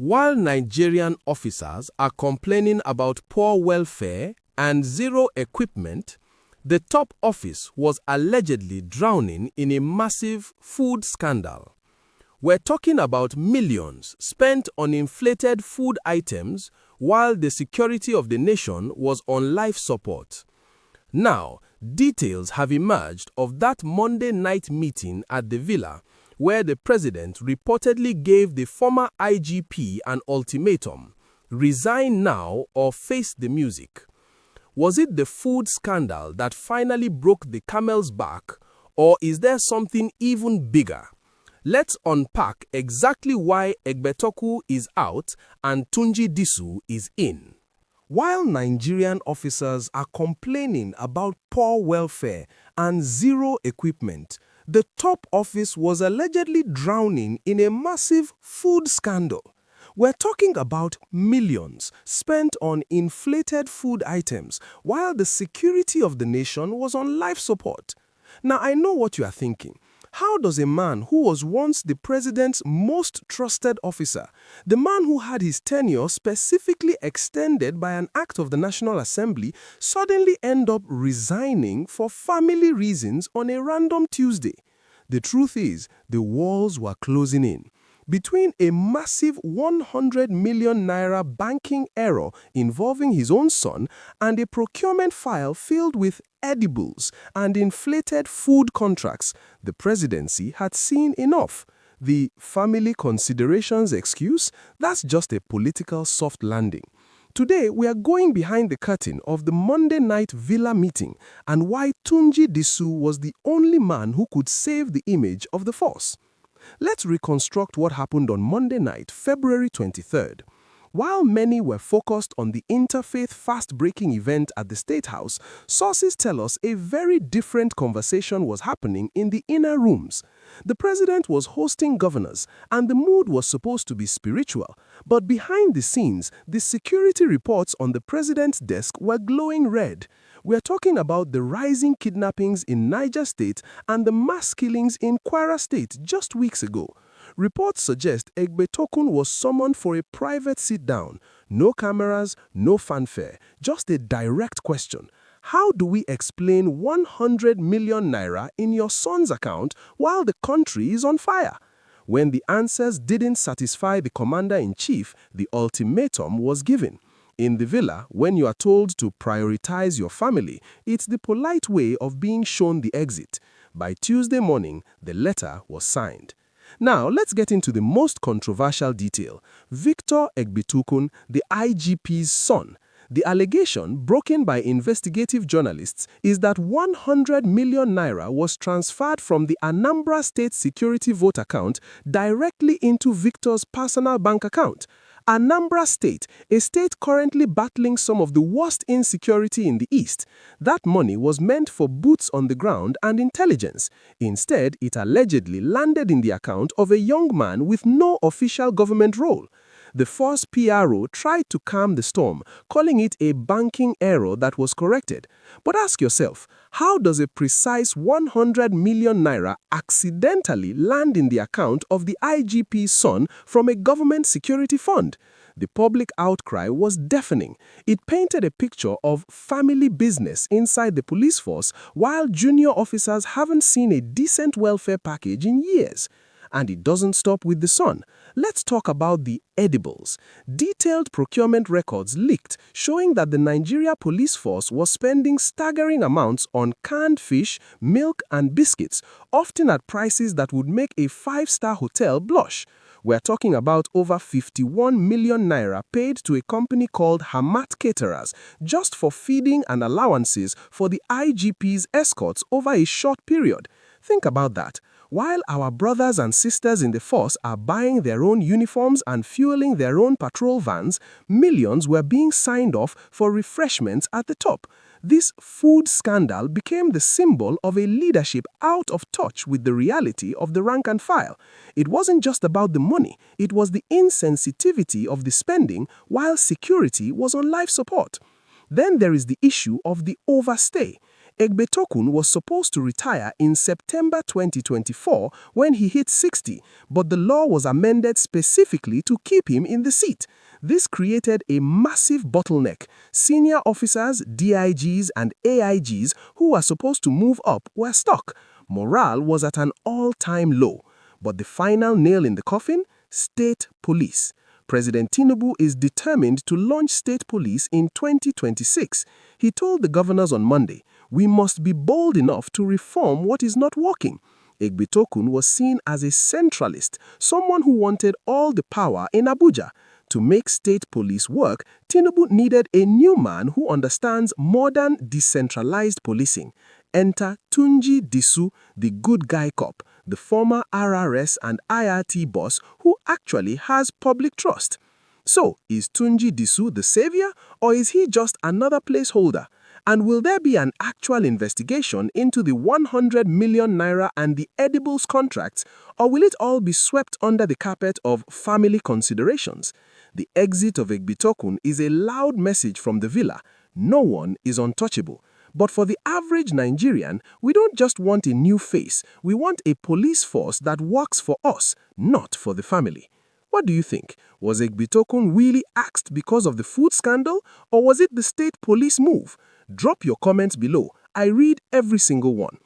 While Nigerian officers are complaining about poor welfare and zero equipment, the top office was allegedly drowning in a massive food scandal. We're talking about millions spent on inflated food items while the security of the nation was on life support. Now, details have emerged of that Monday night meeting at the villa where the president reportedly gave the former IGP an ultimatum: resign now or face the music. Was it the food scandal that finally broke the camel's back, or is there something even bigger? Let's unpack exactly why Egbetokun is out and Tunji Disu is in. While Nigerian officers are complaining about poor welfare and zero equipment, the top office was allegedly drowning in a massive food scandal. We're talking about millions spent on inflated food items while the security of the nation was on life support. Now, I know what you are thinking. How does a man who was once the president's most trusted officer, the man who had his tenure specifically extended by an act of the National Assembly, suddenly end up resigning for family reasons on a random Tuesday? The truth is, the walls were closing in. Between a massive 100 million naira banking error involving his own son and a procurement file filled with edibles and inflated food contracts, the presidency had seen enough. The family considerations excuse, that's just a political soft landing. Today, we are going behind the curtain of the Monday night villa meeting and why Tunji Disu was the only man who could save the image of the force. Let's reconstruct what happened on Monday night, February 23rd. While many were focused on the interfaith fast-breaking event at the State House, sources tell us a very different conversation was happening in the inner rooms. The president was hosting governors, and the mood was supposed to be spiritual. But behind the scenes, the security reports on the president's desk were glowing red. We're talking about the rising kidnappings in Niger State and the mass killings in Kwara State just weeks ago. Reports suggest Egbetokun was summoned for a private sit-down. No cameras, no fanfare, just a direct question. How do we explain 100 million naira in your son's account while the country is on fire? When the answers didn't satisfy the commander-in-chief, the ultimatum was given. In the villa, when you are told to prioritize your family, it's the polite way of being shown the exit. By Tuesday morning, the letter was signed. Now, let's get into the most controversial detail. Victor Egbetokun, the IGP's son. The allegation, broken by investigative journalists, is that 100 million naira was transferred from the Anambra State Security Vote account directly into Victor's personal bank account. Anambra State, a state currently battling some of the worst insecurity in the East. That money was meant for boots on the ground and intelligence. Instead, it allegedly landed in the account of a young man with no official government role. The Force PRO tried to calm the storm, calling it a banking error that was corrected. But ask yourself, how does a precise 100 million naira accidentally land in the account of the IGP's son from a government security fund? The public outcry was deafening. It painted a picture of family business inside the police force, while junior officers haven't seen a decent welfare package in years. And it doesn't stop with the son. Let's talk about the edibles. Detailed procurement records leaked showing that the Nigeria police force was spending staggering amounts on canned fish, milk, and biscuits, often at prices that would make a five-star hotel blush. We're talking about over 51 million naira paid to a company called Hamat Caterers just for feeding and allowances for the IGP's escorts over a short period. Think about that. While our brothers and sisters in the force are buying their own uniforms and fueling their own patrol vans, millions were being signed off for refreshments at the top. This food scandal became the symbol of a leadership out of touch with the reality of the rank and file. It wasn't just about the money, it was the insensitivity of the spending while security was on life support. Then there is the issue of the overstay. Egbetokun was supposed to retire in September 2024 when he hit 60, but the law was amended specifically to keep him in the seat. This created a massive bottleneck. Senior officers, DIGs, and AIGs who were supposed to move up were stuck. Morale was at an all-time low. But the final nail in the coffin? State police. President Tinubu is determined to launch state police in 2026. He told the governors on Monday, "We must be bold enough to reform what is not working." Egbetokun was seen as a centralist, someone who wanted all the power in Abuja. To make state police work, Tinubu needed a new man who understands modern decentralized policing. Enter Tunji Disu, the good guy cop, the former RRS and IRT boss who actually has public trust. So, is Tunji Disu the savior, or is he just another placeholder? And will there be an actual investigation into the 100 million naira and the edibles contracts, or will it all be swept under the carpet of family considerations? The exit of Egbetokun is a loud message from the villa. No one is untouchable. But for the average Nigerian, we don't just want a new face. We want a police force that works for us, not for the family. What do you think? Was Egbetokun really axed because of the food scandal, or was it the state police move? Drop your comments below. I read every single one.